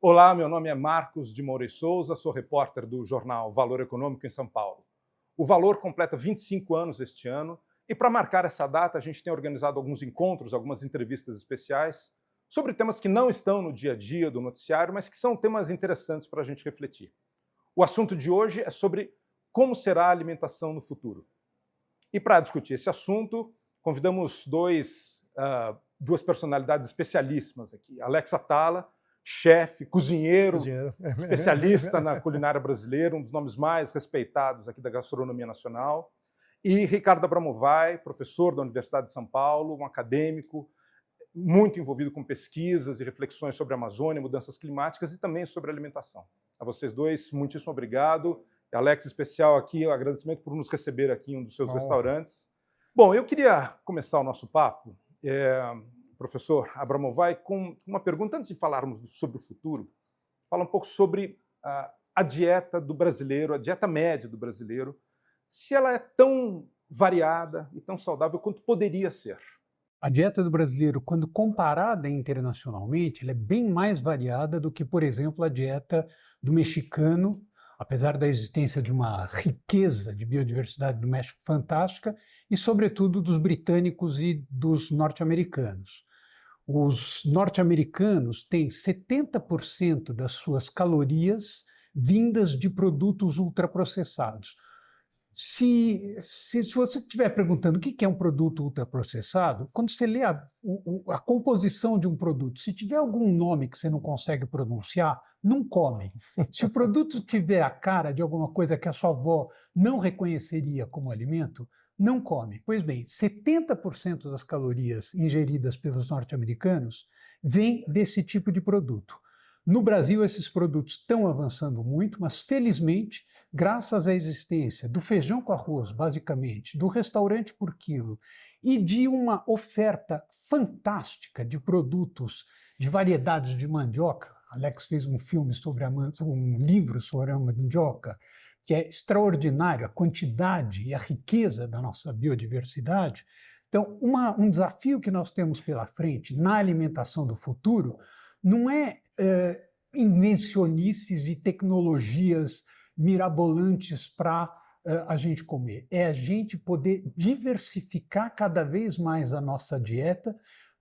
Olá, meu nome é Marcos de Moura e Souza, sou repórter do jornal Valor Econômico em São Paulo. O Valor completa 25 anos este ano e, para marcar essa data, a gente tem organizado alguns encontros, algumas entrevistas especiais sobre temas que não estão no dia a dia do noticiário, mas que são temas interessantes para a gente refletir. O assunto de hoje é sobre como será a alimentação no futuro. E para discutir esse assunto, convidamos duas personalidades especialíssimas aqui. Alex Atala, chefe, cozinheiro, especialista na culinária brasileira, um dos nomes mais respeitados aqui da gastronomia nacional. E Ricardo Abramovay, professor da Universidade de São Paulo, um acadêmico, muito envolvido com pesquisas e reflexões sobre a Amazônia, mudanças climáticas e também sobre alimentação. A vocês dois, muitíssimo obrigado. Alex, especial aqui, o agradecimento por nos receber aqui em um dos seus restaurantes. Bom, eu queria começar o nosso papo, professor Abramovay, com uma pergunta, antes de falarmos sobre o futuro, fala um pouco sobre a dieta do brasileiro, a dieta média do brasileiro, se ela é tão variada e tão saudável quanto poderia ser. A dieta do brasileiro, quando comparada internacionalmente, ela é bem mais variada do que, por exemplo, a dieta do mexicano, apesar da existência de uma riqueza de biodiversidade do México fantástica, e, sobretudo, dos britânicos e dos norte-americanos. Os norte-americanos têm 70% das suas calorias vindas de produtos ultraprocessados. Se você estiver perguntando o que é um produto ultraprocessado, quando você lê a composição de um produto, se tiver algum nome que você não consegue pronunciar, não come. Se o produto tiver a cara de alguma coisa que a sua avó não reconheceria como alimento, não come. Pois bem, 70% das calorias ingeridas pelos norte-americanos vêm desse tipo de produto. No Brasil, esses produtos estão avançando muito, mas, felizmente, graças à existência do feijão com arroz, basicamente, do restaurante por quilo e de uma oferta fantástica de produtos, de variedades de mandioca. Alex fez um livro sobre a mandioca, que é extraordinário, a quantidade e a riqueza da nossa biodiversidade. Então, um desafio que nós temos pela frente na alimentação do futuro não é invencionices e tecnologias mirabolantes para a gente comer. É a gente poder diversificar cada vez mais a nossa dieta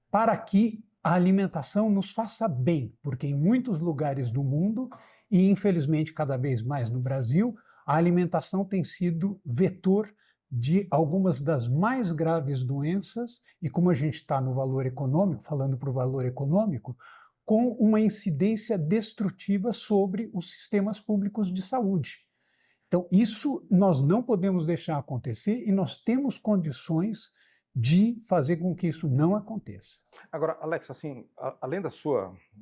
para que a alimentação nos faça bem, porque em muitos lugares do mundo, e infelizmente cada vez mais no Brasil, a alimentação tem sido vetor de algumas das mais graves doenças, e como a gente está no valor econômico, falando para o valor econômico, com uma incidência destrutiva sobre os sistemas públicos de saúde. Então, isso nós não podemos deixar acontecer e nós temos condições de fazer com que isso não aconteça. Agora, Alex, assim, além do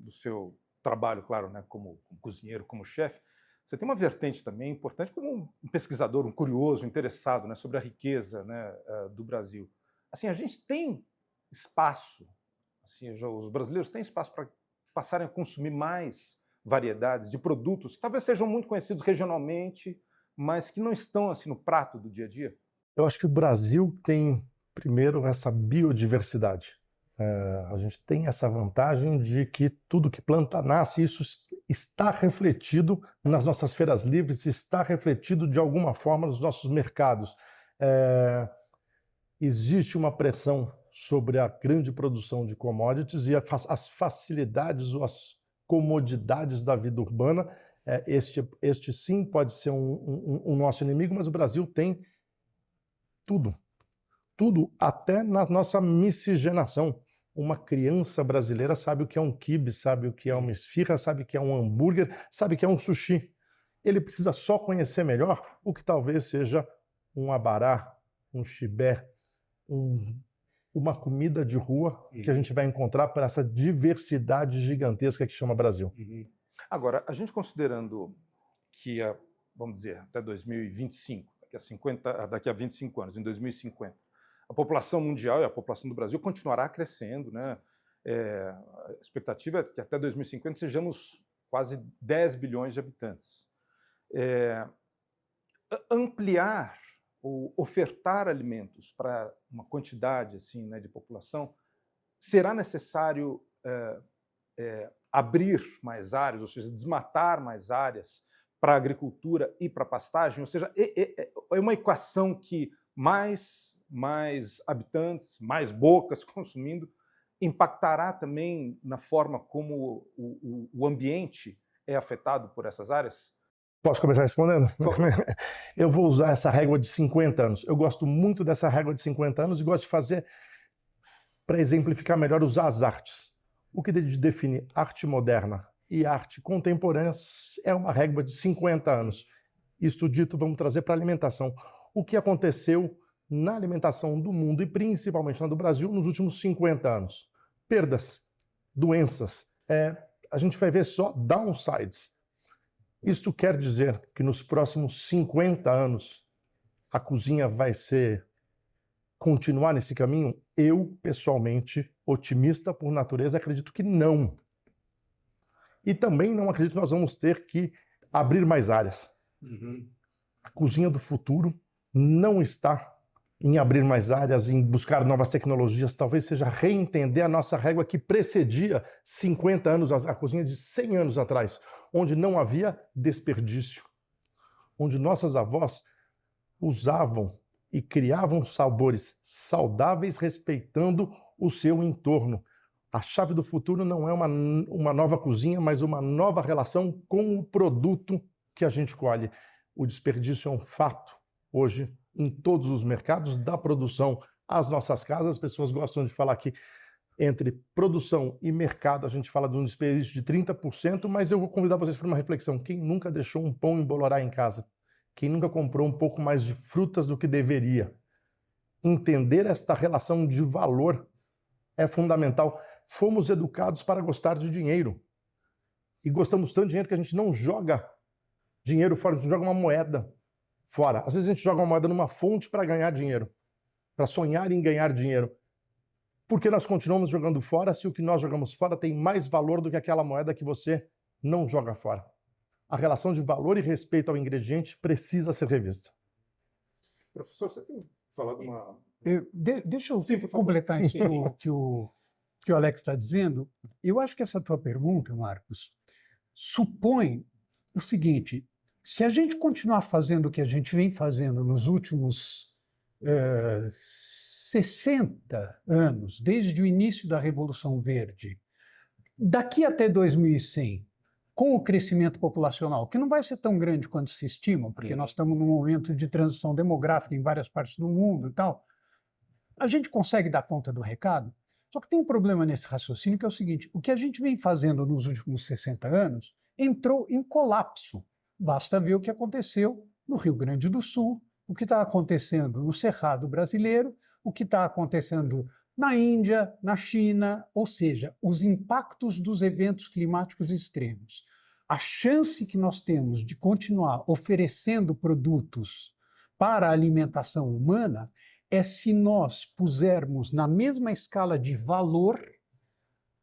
seu trabalho, claro, né, como cozinheiro, como chefe, você tem uma vertente também importante como um pesquisador, um curioso, interessado, né, sobre a riqueza, né, do Brasil. Assim, a gente tem espaço, assim, os brasileiros têm espaço para passarem a consumir mais variedades de produtos que talvez sejam muito conhecidos regionalmente, mas que não estão assim no prato do dia a dia? Eu acho que o Brasil tem, primeiro, essa biodiversidade. A gente tem essa vantagem de que tudo que planta nasce, isso está refletido nas nossas feiras livres, está refletido de alguma forma nos nossos mercados. Existe uma pressão sobre a grande produção de commodities e as facilidades ou as comodidades da vida urbana. Este sim pode ser um nosso inimigo, mas o Brasil tem tudo. Tudo, até na nossa miscigenação. Uma criança brasileira sabe o que é um quibe, sabe o que é uma esfirra, sabe o que é um hambúrguer, sabe o que é um sushi. Ele precisa só conhecer melhor o que talvez seja um abará, um chibé, uma comida de rua que a gente vai encontrar para essa diversidade gigantesca que chama Brasil. Agora, a gente considerando que, vamos dizer, até 2025, daqui a 25 anos, em 2050, a população mundial e a população do Brasil continuará crescendo, né? A expectativa é que até 2050 sejamos quase 10 bilhões de habitantes. Ampliar ou ofertar alimentos para uma quantidade assim, né, de população, será necessário abrir mais áreas, ou seja, desmatar mais áreas para a agricultura e para a pastagem, ou seja, é uma equação que mais habitantes, mais bocas consumindo, impactará também na forma como o ambiente é afetado por essas áreas? Posso começar respondendo? Eu vou usar essa régua de 50 anos. Eu gosto muito dessa régua de 50 anos e gosto de fazer, para exemplificar melhor, usar as artes. O que define arte moderna e arte contemporânea é uma régua de 50 anos. Isso dito, vamos trazer para a alimentação. O que aconteceu na alimentação do mundo e principalmente na do Brasil nos últimos 50 anos? Perdas, doenças. A gente vai ver só downsides. Isso quer dizer que nos próximos 50 anos a cozinha vai continuar nesse caminho? Eu, pessoalmente, otimista por natureza, acredito que não. E também não acredito que nós vamos ter que abrir mais áreas. A cozinha do futuro não está em abrir mais áreas, em buscar novas tecnologias, talvez seja reentender a nossa régua que precedia 50 anos, a cozinha de 100 anos atrás, onde não havia desperdício, onde nossas avós usavam e criavam sabores saudáveis respeitando o seu entorno. A chave do futuro não é uma nova cozinha, mas uma nova relação com o produto que a gente colhe. O desperdício é um fato hoje em todos os mercados, da produção às nossas casas. As pessoas gostam de falar que entre produção e mercado a gente fala de um desperdício de 30%, mas eu vou convidar vocês para uma reflexão. Quem nunca deixou um pão embolorá em casa? Quem nunca comprou um pouco mais de frutas do que deveria? Entender esta relação de valor é fundamental. Fomos educados para gostar de dinheiro. E gostamos tanto de dinheiro que a gente não joga dinheiro fora, a gente joga uma moeda fora. Às vezes a gente joga uma moeda numa fonte para ganhar dinheiro, para sonhar em ganhar dinheiro. Por que nós continuamos jogando fora se o que nós jogamos fora tem mais valor do que aquela moeda que você não joga fora? A relação de valor e respeito ao ingrediente precisa ser revista. Professor, você tem falado uma... Deixa eu completar isso que o Alex está dizendo. Eu acho que essa tua pergunta, Marcos, supõe o seguinte: se a gente continuar fazendo o que a gente vem fazendo nos últimos 60 anos, desde o início da Revolução Verde, daqui até 2100, com o crescimento populacional, que não vai ser tão grande quanto se estima, porque nós estamos num momento de transição demográfica em várias partes do mundo e tal, a gente consegue dar conta do recado? Só que tem um problema nesse raciocínio, que é o seguinte: o que a gente vem fazendo nos últimos 60 anos entrou em colapso. Basta ver o que aconteceu no Rio Grande do Sul, o que está acontecendo no Cerrado brasileiro, o que está acontecendo na Índia, na China, ou seja, os impactos dos eventos climáticos extremos. A chance que nós temos de continuar oferecendo produtos para a alimentação humana é se nós pusermos na mesma escala de valor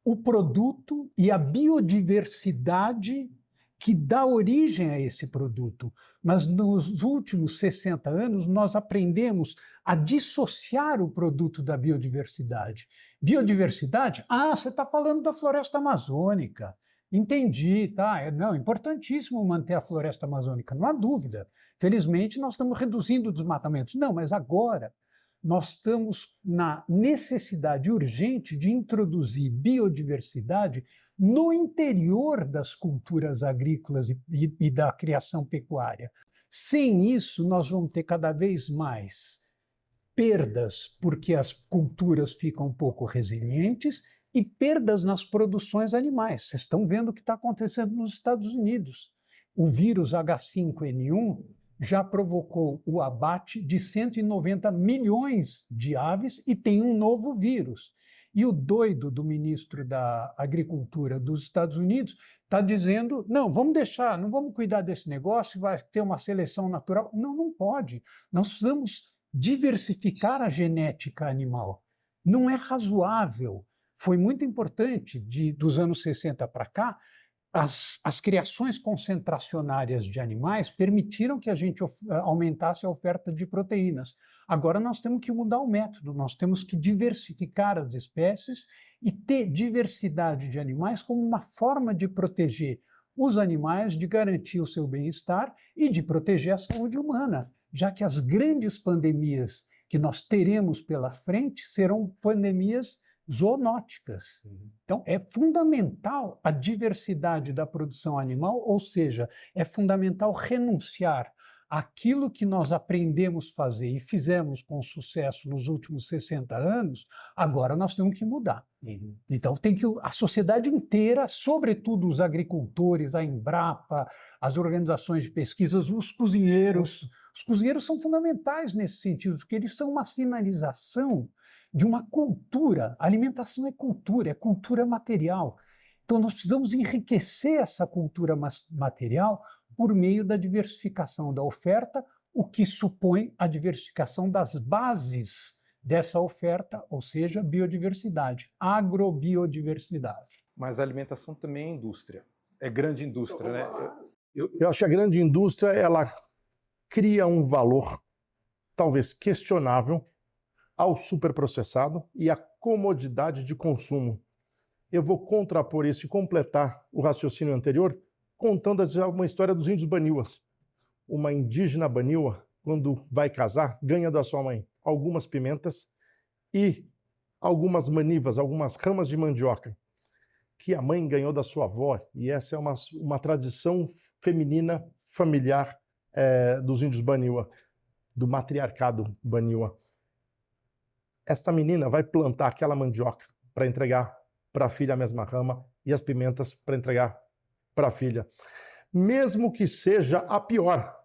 o produto e a biodiversidade que dá origem a esse produto. Mas nos últimos 60 anos nós aprendemos a dissociar o produto da biodiversidade. Biodiversidade? Ah, você está falando da floresta amazônica. Entendi, tá? Não, é importantíssimo manter a floresta amazônica, não há dúvida. Felizmente nós estamos reduzindo o desmatamento. Não, mas agora nós estamos na necessidade urgente de introduzir biodiversidade no interior das culturas agrícolas e da criação pecuária. Sem isso, nós vamos ter cada vez mais perdas, porque as culturas ficam pouco resilientes, e perdas nas produções animais. Vocês estão vendo o que está acontecendo nos Estados Unidos. O vírus H5N1 já provocou o abate de 190 milhões de aves e tem um novo vírus. E o doido do ministro da Agricultura dos Estados Unidos está dizendo: não, vamos deixar, não vamos cuidar desse negócio, vai ter uma seleção natural. Não, não pode. Nós precisamos diversificar a genética animal. Não é razoável. Foi muito importante, dos anos 60 para cá, as criações concentracionárias de animais permitiram que a gente aumentasse a oferta de proteínas. Agora nós temos que mudar o método, nós temos que diversificar as espécies e ter diversidade de animais como uma forma de proteger os animais, de garantir o seu bem-estar e de proteger a saúde humana, já que as grandes pandemias que nós teremos pela frente serão pandemias zoonóticas. Então, é fundamental a diversidade da produção animal, ou seja, é fundamental renunciar àquilo que nós aprendemos a fazer e fizemos com sucesso nos últimos 60 anos, agora nós temos que mudar. Então, tem que a sociedade inteira, sobretudo os agricultores, a Embrapa, as organizações de pesquisas, os cozinheiros são fundamentais nesse sentido, porque eles são uma sinalização de uma cultura. A alimentação é cultura material. Então, nós precisamos enriquecer essa cultura material por meio da diversificação da oferta, o que supõe a diversificação das bases dessa oferta, ou seja, biodiversidade, agrobiodiversidade. Mas a alimentação também é indústria, é grande indústria, né? Eu acho que a grande indústria, ela cria um valor, talvez questionável, ao superprocessado e à comodidade de consumo. Eu vou contrapor isso e completar o raciocínio anterior contando uma história dos índios baniuas. Uma indígena baniua, quando vai casar, ganha da sua mãe algumas pimentas e algumas manivas, algumas ramas de mandioca, que a mãe ganhou da sua avó. E essa é uma tradição feminina familiar dos índios baniua, do matriarcado baniua. Essa menina vai plantar aquela mandioca para entregar para a filha a mesma rama e as pimentas para entregar para a filha. Mesmo que seja a pior.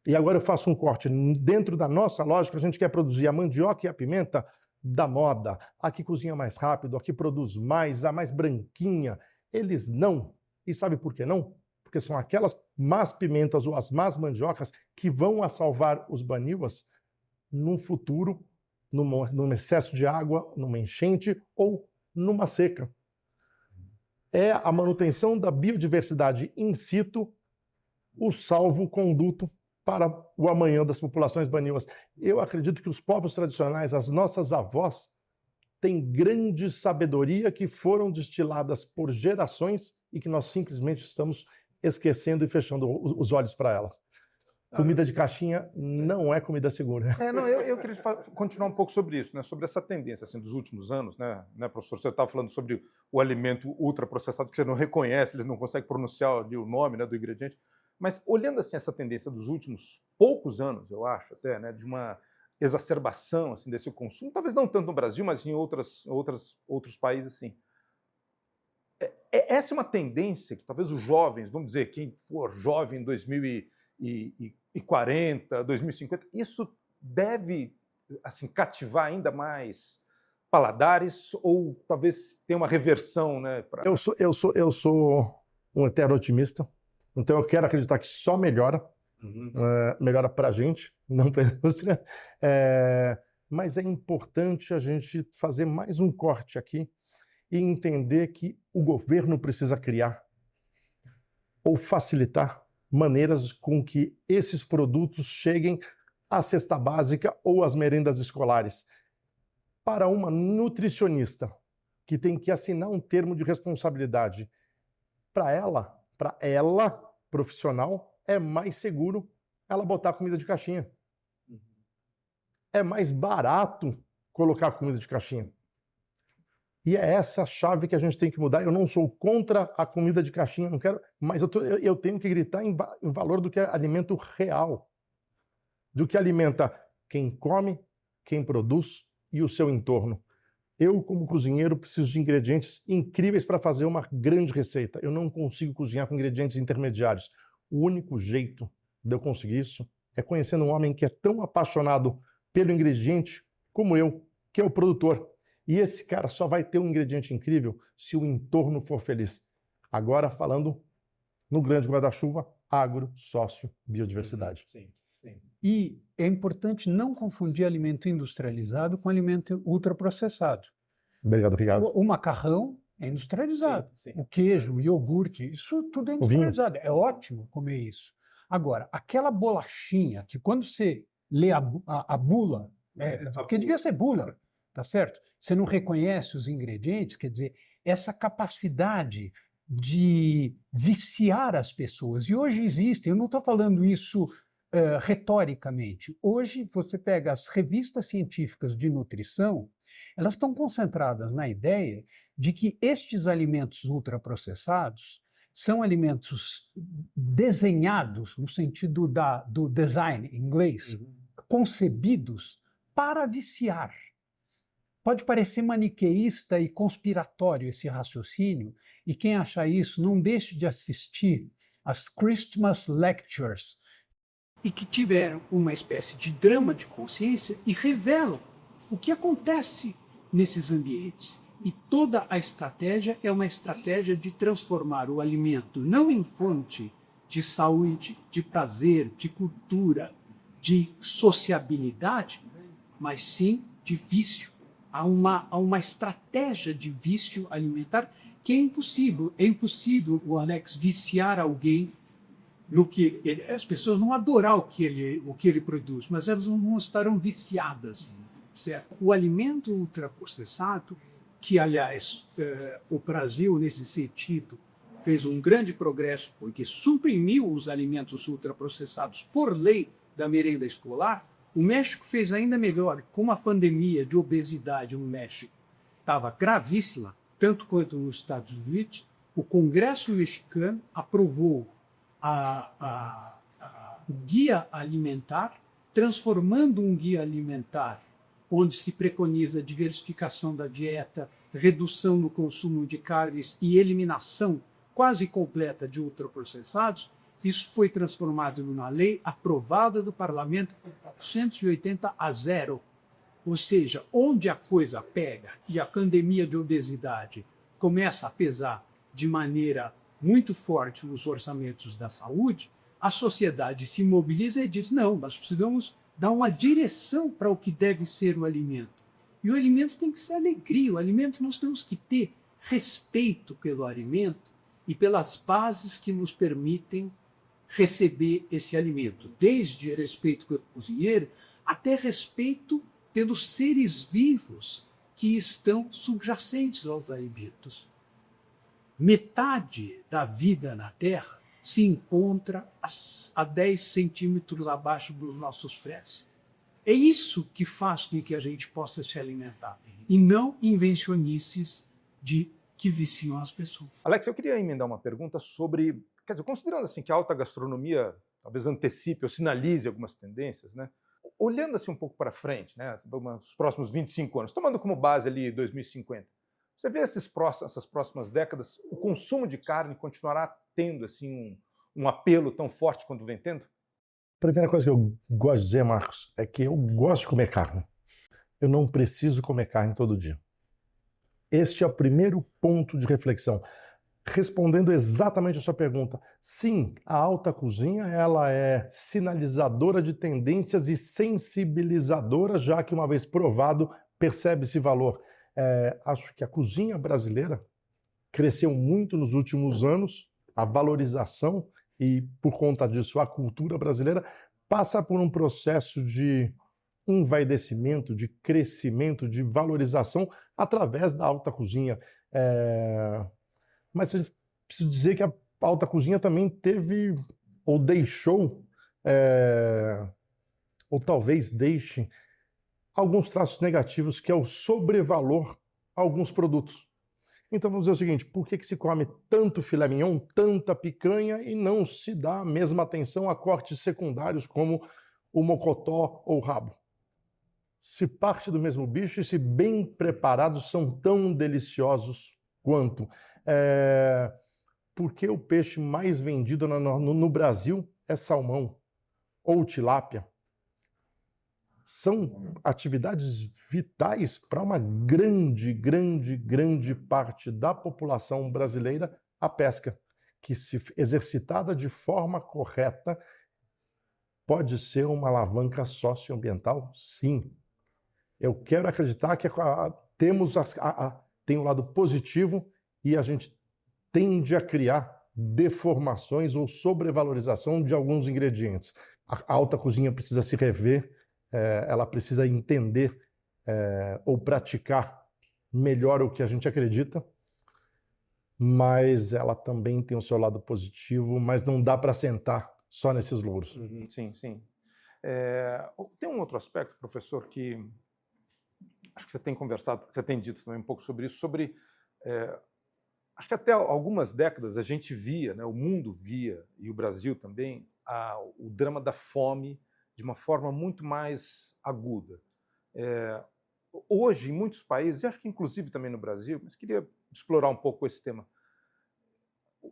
E agora eu faço um corte. Dentro da nossa lógica, a gente quer produzir a mandioca e a pimenta da moda. A que cozinha mais rápido, a que produz mais, a mais branquinha. Eles não. E sabe por que não? Porque são aquelas más pimentas ou as más mandiocas que vão a salvar os baniuas num futuro, num excesso de água, numa enchente ou numa seca. É a manutenção da biodiversidade in situ o salvo-conduto para o amanhã das populações baniuas. Eu acredito que os povos tradicionais, as nossas avós, têm grande sabedoria que foram destiladas por gerações e que nós simplesmente estamos esquecendo e fechando os olhos para elas. Comida de caixinha não é comida segura. Eu queria continuar um pouco sobre isso, né? Sobre essa tendência assim, dos últimos anos, né, professor? Você estava falando sobre o alimento ultraprocessado que você não reconhece, eles não conseguem pronunciar o nome, né, do ingrediente. Mas olhando assim, essa tendência dos últimos poucos anos, eu acho até, né, de uma exacerbação assim, desse consumo, talvez não tanto no Brasil, mas em outros países, assim. Essa é uma tendência que talvez os jovens, vamos dizer, quem for jovem em 2040, 2050, isso deve assim, cativar ainda mais paladares ou talvez tenha uma reversão, né? Eu sou um eterno otimista, então eu quero acreditar que só melhora, melhora para a gente, não para a indústria, mas é importante a gente fazer mais um corte aqui e entender que o governo precisa criar ou facilitar maneiras com que esses produtos cheguem à cesta básica ou às merendas escolares. Para uma nutricionista que tem que assinar um termo de responsabilidade, para ela, profissional, é mais seguro ela botar comida de caixinha. É mais barato colocar comida de caixinha. E é essa chave que a gente tem que mudar. Eu não sou contra a comida de caixinha, não quero, mas eu tenho que gritar em valor do que é alimento real, do que alimenta quem come, quem produz e o seu entorno. Eu, como cozinheiro, preciso de ingredientes incríveis para fazer uma grande receita. Eu não consigo cozinhar com ingredientes intermediários. O único jeito de eu conseguir isso é conhecendo um homem que é tão apaixonado pelo ingrediente como eu, que é o produtor. E esse cara só vai ter um ingrediente incrível se o entorno for feliz. Agora, falando no grande guarda-chuva, agro, sócio, biodiversidade. Sim. E é importante não confundir alimento industrializado com alimento ultraprocessado. Obrigado, Ricardo. O macarrão é industrializado. Sim. O queijo, o iogurte, isso tudo é industrializado. É ótimo comer isso. Agora, aquela bolachinha que quando você lê a bula, porque devia ser bula, tá certo? Você não reconhece os ingredientes, quer dizer, essa capacidade de viciar as pessoas. E hoje existem, eu não estou falando isso retoricamente. Hoje você pega as revistas científicas de nutrição, elas estão concentradas na ideia de que estes alimentos ultraprocessados são alimentos desenhados, no sentido do design em inglês, concebidos para viciar. Pode parecer maniqueísta e conspiratório esse raciocínio, e quem acha isso não deixe de assistir às Christmas Lectures, e que tiveram uma espécie de drama de consciência e revelam o que acontece nesses ambientes. E toda a estratégia é uma estratégia de transformar o alimento não em fonte de saúde, de prazer, de cultura, de sociabilidade, mas sim de vício. Há uma estratégia de vício alimentar que é impossível. É impossível, o Alex, viciar alguém no que as pessoas vão adorar o que ele produz, mas elas não estarão viciadas. Certo? O alimento ultraprocessado, que, aliás, o Brasil, nesse sentido, fez um grande progresso, porque suprimiu os alimentos ultraprocessados por lei da merenda escolar. O México fez ainda melhor. Como a pandemia de obesidade no México estava gravíssima, tanto quanto nos Estados Unidos, o Congresso mexicano aprovou o guia alimentar, transformando um guia alimentar onde se preconiza diversificação da dieta, redução no consumo de carnes e eliminação quase completa de ultraprocessados. Isso foi transformado numa lei aprovada do parlamento por 480-0. Ou seja, onde a coisa pega e a pandemia de obesidade começa a pesar de maneira muito forte nos orçamentos da saúde, a sociedade se mobiliza e diz, não, nós precisamos dar uma direção para o que deve ser o alimento. E o alimento tem que ser alegria, o alimento nós temos que ter respeito pelo alimento e pelas bases que nos permitem receber esse alimento, desde respeito pelo cozinheiro até respeito pelos seres vivos que estão subjacentes aos alimentos. Metade da vida na Terra se encontra a 10 centímetros abaixo dos nossos pés. É isso que faz com que a gente possa se alimentar, e não invencionices que viciam as pessoas. Alex, eu queria emendar uma pergunta sobre, quer dizer, considerando assim que a alta gastronomia talvez antecipe ou sinalize algumas tendências, né? Olhando assim um pouco para frente, né, os próximos 25 anos, tomando como base ali 2050, você vê essas próximas décadas, o consumo de carne continuará tendo assim um apelo tão forte quanto vem tendo? A primeira coisa que eu gosto de dizer, Marcos, é que eu gosto de comer carne. Eu não preciso comer carne todo dia. Este é o primeiro ponto de reflexão. Respondendo exatamente a sua pergunta, sim, a alta cozinha ela é sinalizadora de tendências e sensibilizadora, já que uma vez provado, percebe-se valor. Acho que a cozinha brasileira cresceu muito nos últimos anos, a valorização, e por conta disso a cultura brasileira passa por um processo de envaidecimento, de crescimento, de valorização através da alta cozinha. Mas preciso dizer que a alta cozinha também teve, ou deixou, ou talvez deixe, alguns traços negativos, que é o sobrevalor a alguns produtos. Então vamos dizer o seguinte, por que se come tanto filé mignon, tanta picanha e não se dá a mesma atenção a cortes secundários como o mocotó ou o rabo? Se parte do mesmo bicho e se bem preparados são tão deliciosos quanto. Porque o peixe mais vendido no Brasil é salmão ou tilápia. São atividades vitais para uma grande parte da população brasileira, a pesca, que, se exercitada de forma correta, pode ser uma alavanca socioambiental, sim. Eu quero acreditar que tem um lado positivo e a gente tende a criar deformações ou sobrevalorização de alguns ingredientes. A alta cozinha precisa se rever, ela precisa entender ou praticar melhor o que a gente acredita, mas ela também tem o seu lado positivo, mas não dá para sentar só nesses louros. Sim, sim. Tem um outro aspecto, professor, que acho que você tem conversado, você tem dito também um pouco sobre isso, acho que até algumas décadas a gente via, né, o mundo via, e o Brasil também, o drama da fome de uma forma muito mais aguda. Hoje, em muitos países, e acho que inclusive também no Brasil, mas queria explorar um pouco esse tema,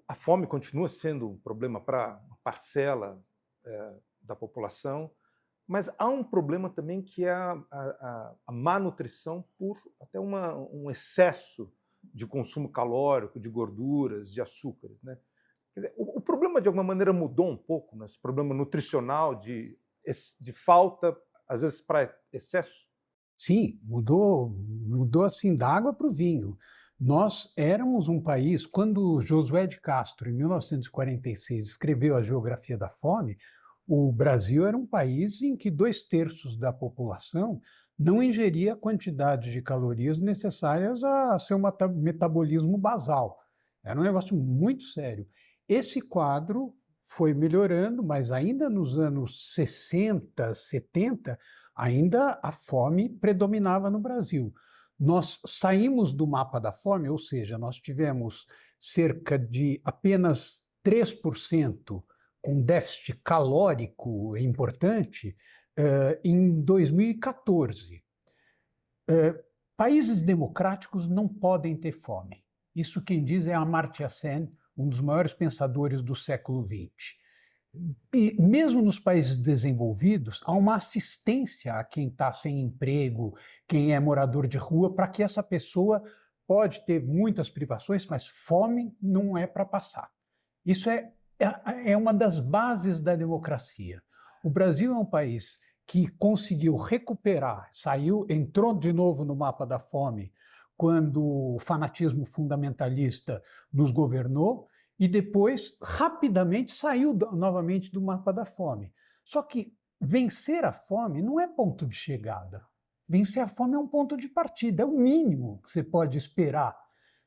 a fome continua sendo um problema para uma parcela da população, mas há um problema também que é a má nutrição por até um excesso de consumo calórico, de gorduras, de açúcares, né? Quer dizer, o problema, de alguma maneira, mudou um pouco, né? Esse problema nutricional de falta, às vezes, para excesso? Sim, mudou assim da água para o vinho. Nós éramos um país, quando Josué de Castro, em 1946, escreveu a Geografia da Fome, o Brasil era um país em que 2/3 da população não ingeria a quantidade de calorias necessárias a seu metabolismo basal. Era um negócio muito sério. Esse quadro foi melhorando, mas ainda nos anos 60, 70, ainda a fome predominava no Brasil. Nós saímos do mapa da fome, ou seja, nós tivemos cerca de apenas 3% com déficit calórico importante em 2014. Países democráticos não podem ter fome. Isso quem diz é Amartya Sen, um dos maiores pensadores do século XX. E mesmo nos países desenvolvidos, há uma assistência a quem está sem emprego, quem é morador de rua, para que essa pessoa pode ter muitas privações, mas fome não é para passar. Isso é uma das bases da democracia. O Brasil é um país que conseguiu recuperar, entrou de novo no mapa da fome quando o fanatismo fundamentalista nos governou, e depois, rapidamente, saiu novamente do mapa da fome. Só que vencer a fome não é ponto de chegada. Vencer a fome é um ponto de partida, é o mínimo que você pode esperar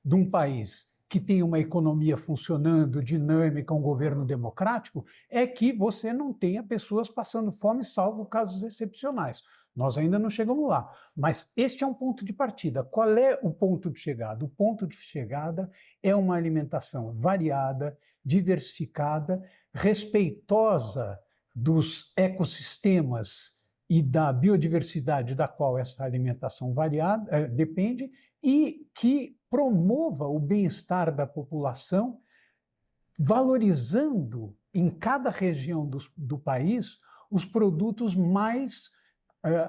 de um país que tem uma economia funcionando, dinâmica, um governo democrático, é que você não tenha pessoas passando fome, salvo casos excepcionais. Nós ainda não chegamos lá, mas este é um ponto de partida. Qual é o ponto de chegada? O ponto de chegada é uma alimentação variada, diversificada, respeitosa dos ecossistemas e da biodiversidade da qual essa alimentação variada depende, e que promova o bem-estar da população, valorizando em cada região do país os produtos mais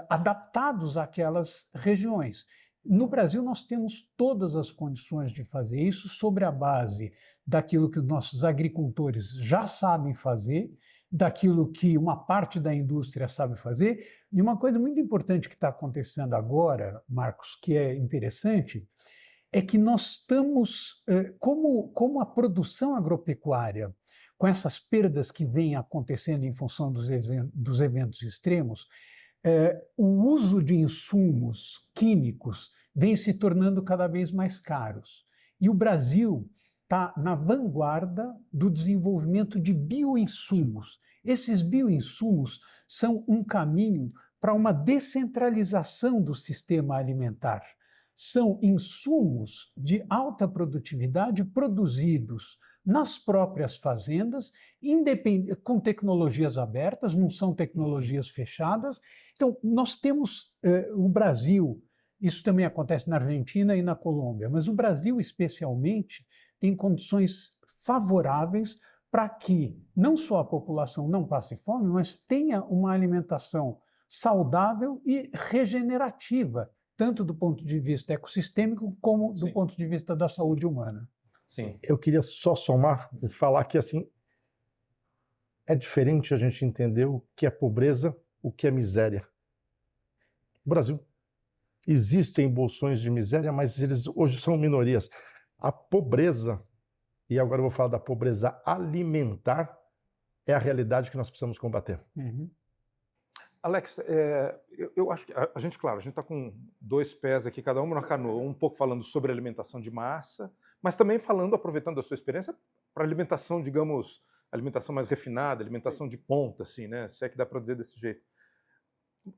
adaptados àquelas regiões. No Brasil, nós temos todas as condições de fazer isso sobre a base daquilo que os nossos agricultores já sabem fazer, daquilo que uma parte da indústria sabe fazer. E uma coisa muito importante que está acontecendo agora, Marcos, que é interessante, é que nós estamos, como a produção agropecuária, com essas perdas que vêm acontecendo em função dos eventos extremos, o uso de insumos químicos vem se tornando cada vez mais caros. E o Brasil está na vanguarda do desenvolvimento de bioinsumos. Esses bioinsumos são um caminho para uma descentralização do sistema alimentar. São insumos de alta produtividade produzidos nas próprias fazendas, com tecnologias abertas, não são tecnologias fechadas. Então, nós temos o Brasil, isso também acontece na Argentina e na Colômbia, mas o Brasil, especialmente, tem condições favoráveis para que não só a população não passe fome, mas tenha uma alimentação saudável e regenerativa, tanto do ponto de vista ecossistêmico como do ponto de vista da saúde humana. Sim. Eu queria só somar e falar que assim é diferente a gente entender o que é pobreza, o que é miséria. No Brasil existem bolsões de miséria, mas eles hoje são minorias. A pobreza, e agora eu vou falar da pobreza alimentar, é a realidade que nós precisamos combater. Uhum. Alex, eu acho que a gente está com dois pés aqui, cada um na canoa, um pouco falando sobre alimentação de massa, mas também falando, aproveitando a sua experiência, para alimentação, digamos, alimentação mais refinada, alimentação de ponta, assim, né? Se é que dá para dizer desse jeito.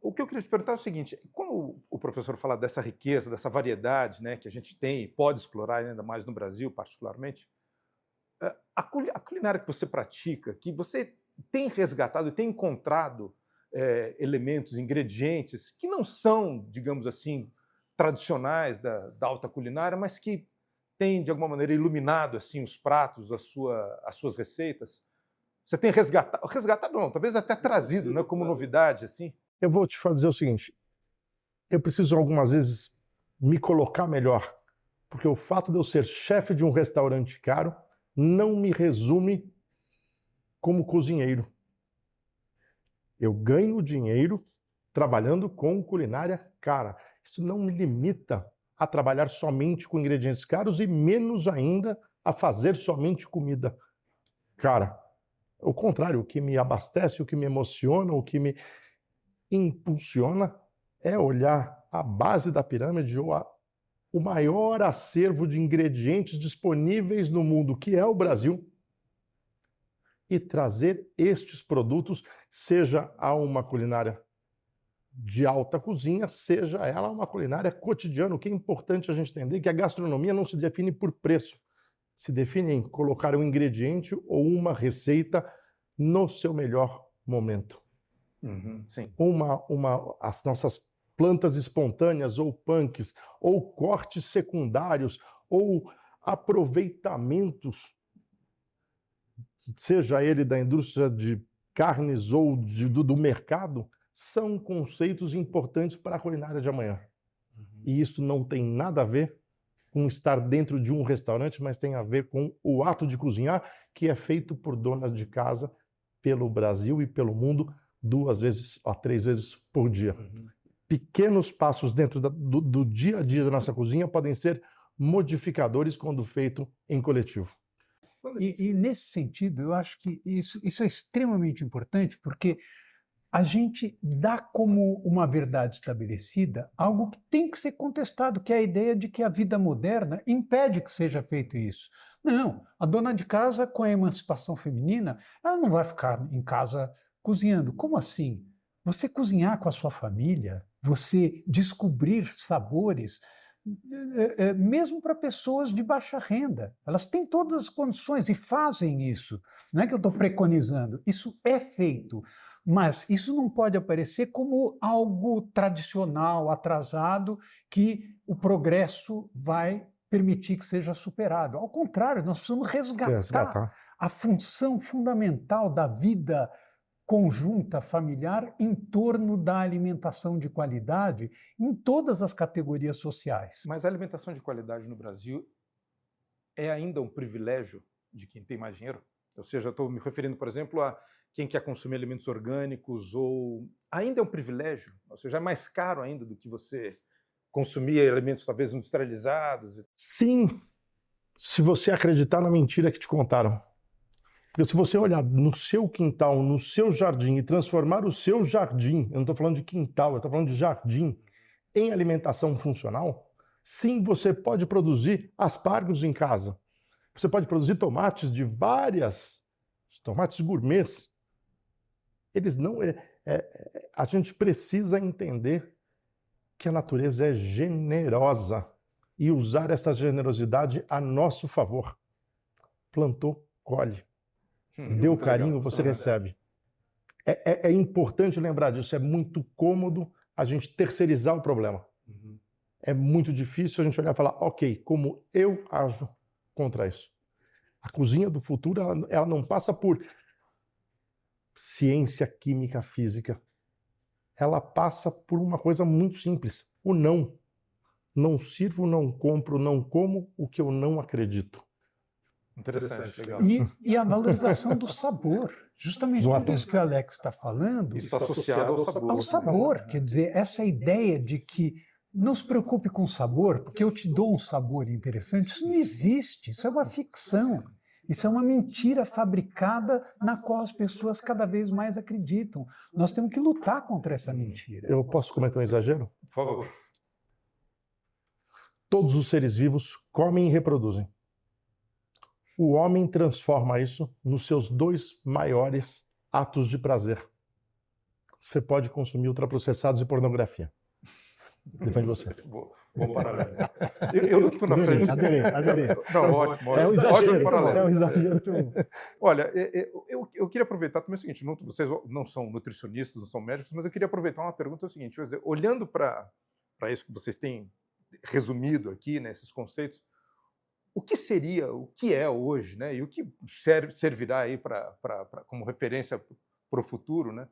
O que eu queria te perguntar é o seguinte: quando o professor fala dessa riqueza, dessa variedade, né, que a gente tem e pode explorar ainda mais no Brasil, particularmente, a culinária que você pratica, que você tem resgatado e tem encontrado elementos, ingredientes que não são, digamos assim, tradicionais da alta culinária, mas que têm, de alguma maneira, iluminado assim, os pratos, as suas receitas. Você tem resgatado não, talvez até trazido, né, como novidade, assim? Eu vou te dizer o seguinte, eu preciso algumas vezes me colocar melhor, porque o fato de eu ser chefe de um restaurante caro não me resume como cozinheiro. Eu ganho dinheiro trabalhando com culinária cara. Isso não me limita a trabalhar somente com ingredientes caros e menos ainda a fazer somente comida cara. Ao contrário, o que me abastece, o que me emociona, o que me impulsiona é olhar a base da pirâmide ou o maior acervo de ingredientes disponíveis no mundo, que é o Brasil, e trazer estes produtos, seja a uma culinária de alta cozinha, seja ela uma culinária cotidiana. O que é importante a gente entender é que a gastronomia não se define por preço, se define em colocar um ingrediente ou uma receita no seu melhor momento. Uhum, sim. As nossas plantas espontâneas ou punks, ou cortes secundários, ou aproveitamentos, seja ele da indústria de carnes ou do mercado, são conceitos importantes para a culinária de amanhã. Uhum. E isso não tem nada a ver com estar dentro de um restaurante, mas tem a ver com o ato de cozinhar, que é feito por donas de casa pelo Brasil e pelo mundo 2 vezes a 3 vezes por dia. Uhum. Pequenos passos dentro do dia a dia da nossa cozinha podem ser modificadores quando feito em coletivo. E nesse sentido, eu acho que isso é extremamente importante, porque a gente dá como uma verdade estabelecida algo que tem que ser contestado, que é a ideia de que a vida moderna impede que seja feito isso. Não, a dona de casa, com a emancipação feminina, ela não vai ficar em casa cozinhando. Como assim? Você cozinhar com a sua família, você descobrir sabores, mesmo para pessoas de baixa renda. Elas têm todas as condições e fazem isso. Não é que eu estou preconizando, isso é feito. Mas isso não pode aparecer como algo tradicional, atrasado, que o progresso vai permitir que seja superado. Ao contrário, nós precisamos resgatar a função fundamental da vida conjunta familiar em torno da alimentação de qualidade em todas as categorias sociais. Mas a alimentação de qualidade no Brasil é ainda um privilégio de quem tem mais dinheiro? Ou seja, estou me referindo, por exemplo, a quem quer consumir alimentos orgânicos, ou ainda é um privilégio? Ou seja, é mais caro ainda do que você consumir alimentos talvez industrializados? Sim, se você acreditar na mentira que te contaram. Porque se você olhar no seu quintal, no seu jardim e transformar o seu jardim, eu não estou falando de quintal, eu estou falando de jardim, em alimentação funcional, sim, você pode produzir aspargos em casa. Você pode produzir tomates de tomates gourmets. Eles não... a gente precisa entender que a natureza é generosa e usar essa generosidade a nosso favor. Plantou, colhe. Deu carinho, legal, você recebe. É importante lembrar disso, é muito cômodo a gente terceirizar o problema. Uhum. É muito difícil a gente olhar e falar, ok, como eu ajo contra isso? A cozinha do futuro, ela não passa por ciência, química, física. Ela passa por uma coisa muito simples, o não. Não sirvo, não compro, não como o que eu não acredito. Interessante, legal. E a valorização do sabor. Justamente por isso que o Alex está falando. Isso está associado ao sabor. Ao sabor. Quer dizer, essa ideia de que não se preocupe com o sabor, porque eu te dou um sabor interessante, isso não existe, isso é uma ficção. Isso é uma mentira fabricada na qual as pessoas cada vez mais acreditam. Nós temos que lutar contra essa mentira. Eu posso cometer um exagero? Por favor. Todos os seres vivos comem e reproduzem. O homem transforma isso nos seus 2 maiores atos de prazer. Você pode consumir ultraprocessados e pornografia. Depende de você. Bom paralelo. Eu não estou na frente. Adorei. Não, ótimo. É um exagero. Ótimo paralelo. É um exagero. Olha, eu queria aproveitar também o seguinte, vocês não são nutricionistas, não são médicos, mas eu queria aproveitar uma pergunta, é o seguinte, olhando para isso que vocês têm resumido aqui, né, esses conceitos, o que é hoje, né, e o que servirá aí como referência para o futuro, né,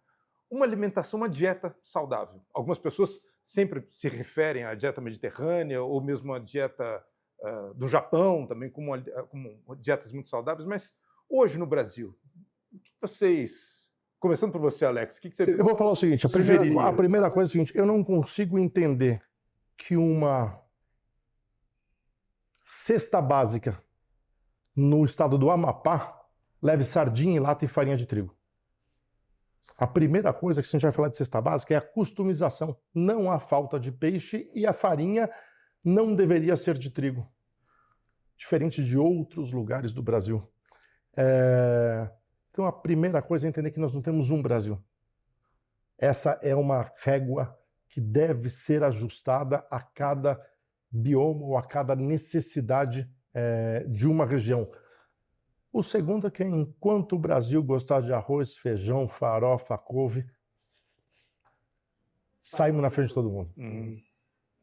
uma alimentação, uma dieta saudável. Algumas pessoas sempre se referem à dieta mediterrânea ou mesmo à dieta do Japão também como dietas muito saudáveis, mas hoje no Brasil, o que vocês... Começando por você, Alex, o que você... Eu vou falar o seguinte, a primeira coisa é o seguinte, eu não consigo entender que uma cesta básica no estado do Amapá leve sardinha em lata e farinha de trigo. A primeira coisa que a gente vai falar de cesta básica é a customização. Não há falta de peixe e a farinha não deveria ser de trigo. Diferente de outros lugares do Brasil. Então a primeira coisa é entender que nós não temos um Brasil. Essa é uma régua que deve ser ajustada a cada bioma ou a cada necessidade de uma região. O segundo é que enquanto o Brasil gostar de arroz, feijão, farofa, couve, saímos na frente de todo mundo.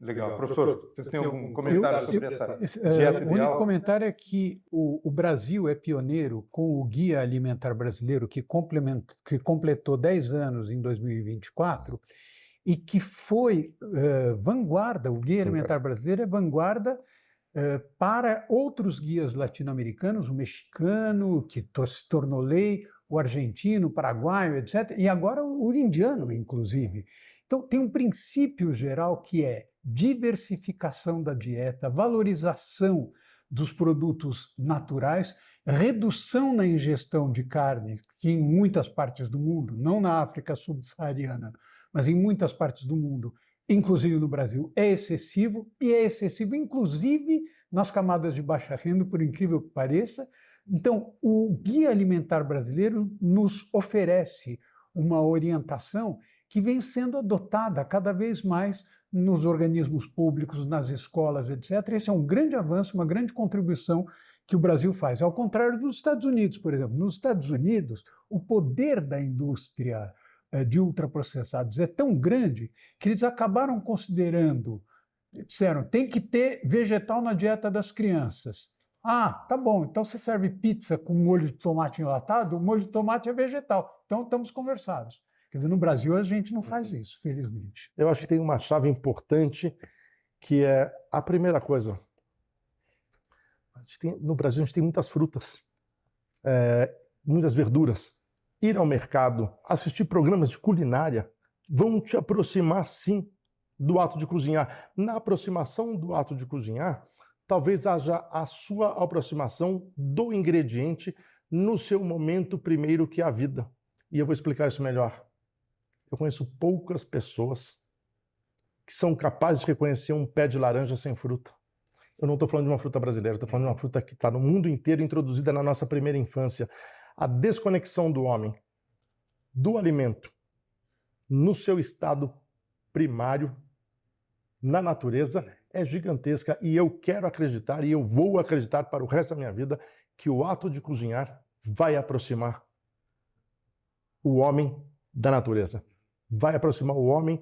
Legal. Professor, vocês têm algum comentário sobre essa dieta ideal? O único comentário é que o Brasil é pioneiro com o Guia Alimentar Brasileiro, que completou 10 anos em 2024, e que foi vanguarda, o Guia Alimentar Brasileiro é vanguarda para outros guias latino-americanos, o mexicano, que se tornou lei, o argentino, o paraguaio, etc., e agora o indiano, inclusive. Então, tem um princípio geral que é diversificação da dieta, valorização dos produtos naturais, redução na ingestão de carne, que em muitas partes do mundo, não na África subsaariana, mas em muitas partes do mundo, inclusive no Brasil, é excessivo, e é excessivo inclusive nas camadas de baixa renda, por incrível que pareça. Então, o Guia Alimentar Brasileiro nos oferece uma orientação que vem sendo adotada cada vez mais nos organismos públicos, nas escolas, etc. Esse é um grande avanço, uma grande contribuição que o Brasil faz, ao contrário dos Estados Unidos, por exemplo. Nos Estados Unidos, o poder da indústria de ultraprocessados é tão grande que eles acabaram considerando, disseram, tem que ter vegetal na dieta das crianças. Ah, tá bom, então você serve pizza com molho de tomate enlatado, o molho de tomate é vegetal, então estamos conversados. Quer dizer, no Brasil a gente não faz isso, felizmente. Eu acho que tem uma chave importante, que é a primeira coisa. No Brasil a gente tem muitas frutas, muitas verduras. Ir ao mercado, assistir programas de culinária, vão te aproximar, sim, do ato de cozinhar. Na aproximação do ato de cozinhar, talvez haja a sua aproximação do ingrediente no seu momento primeiro, que é a vida. E eu vou explicar isso melhor. Eu conheço poucas pessoas que são capazes de reconhecer um pé de laranja sem fruta. Eu não estou falando de uma fruta brasileira, estou falando de uma fruta que está no mundo inteiro, introduzida na nossa primeira infância. A desconexão do homem do alimento no seu estado primário, na natureza, é gigantesca. E eu quero acreditar, e eu vou acreditar para o resto da minha vida, que o ato de cozinhar vai aproximar o homem da natureza. Vai aproximar o homem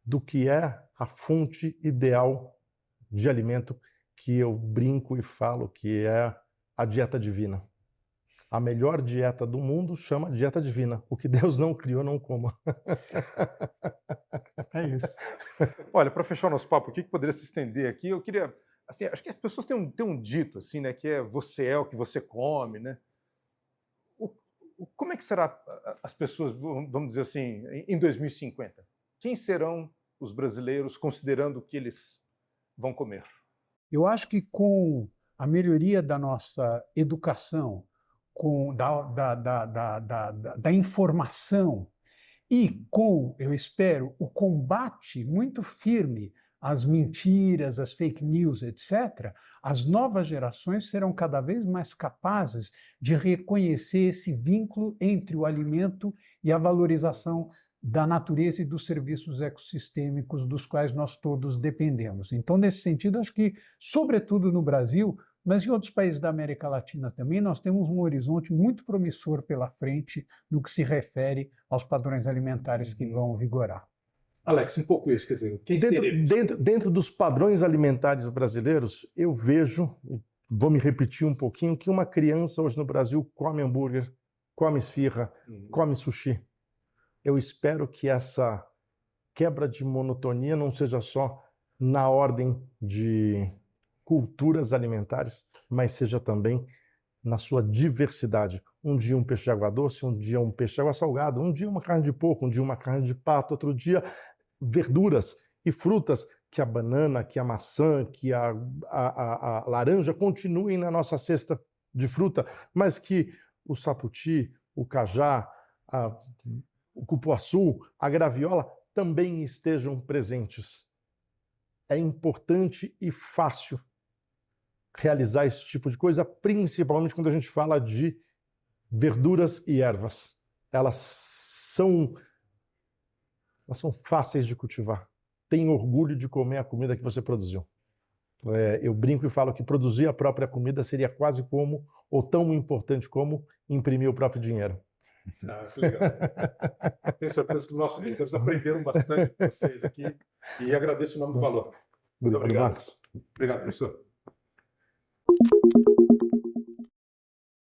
do que é a fonte ideal de alimento, que eu brinco e falo que é a dieta divina. A melhor dieta do mundo chama dieta divina. O que Deus não criou, não coma. É isso. Olha, para fechar o nosso papo, o que poderia se estender aqui? Eu queria, assim, acho que as pessoas têm um dito, assim, né, que é você é o que você come, né? Como é que será as pessoas, vamos dizer assim, em 2050? Quem serão os brasileiros, considerando o que eles vão comer? Eu acho que com a melhoria da nossa educação, da informação e com, eu espero, o combate muito firme às mentiras, às fake news, etc., as novas gerações serão cada vez mais capazes de reconhecer esse vínculo entre o alimento e a valorização da natureza e dos serviços ecossistêmicos dos quais nós todos dependemos. Então, nesse sentido, acho que, sobretudo no Brasil, mas em outros países da América Latina também, nós temos um horizonte muito promissor pela frente no que se refere aos padrões alimentares que vão vigorar. Alex, um pouco isso, quer dizer, dentro dos padrões alimentares brasileiros, eu vejo, vou me repetir um pouquinho, que uma criança hoje no Brasil come hambúrguer, come esfirra, come sushi. Eu espero que essa quebra de monotonia não seja só na ordem de culturas alimentares, mas seja também na sua diversidade. Um dia um peixe de água doce, um dia um peixe de água salgada, um dia uma carne de porco, um dia uma carne de pato, outro dia verduras e frutas, que a banana, que a maçã, que a laranja continuem na nossa cesta de fruta, mas que o saputi, o cajá, o cupuaçu, a graviola também estejam presentes. É importante e fácil realizar esse tipo de coisa, principalmente quando a gente fala de verduras e ervas. Elas são fáceis de cultivar. Tem orgulho de comer a comida que você produziu. Eu brinco e falo que produzir a própria comida seria quase como, ou tão importante como, imprimir o próprio dinheiro. Que legal. Tenho certeza que os nossos leitores aprenderam bastante com vocês aqui e agradeço em nome do Valor. Muito obrigado, Marcos. Obrigado, professor.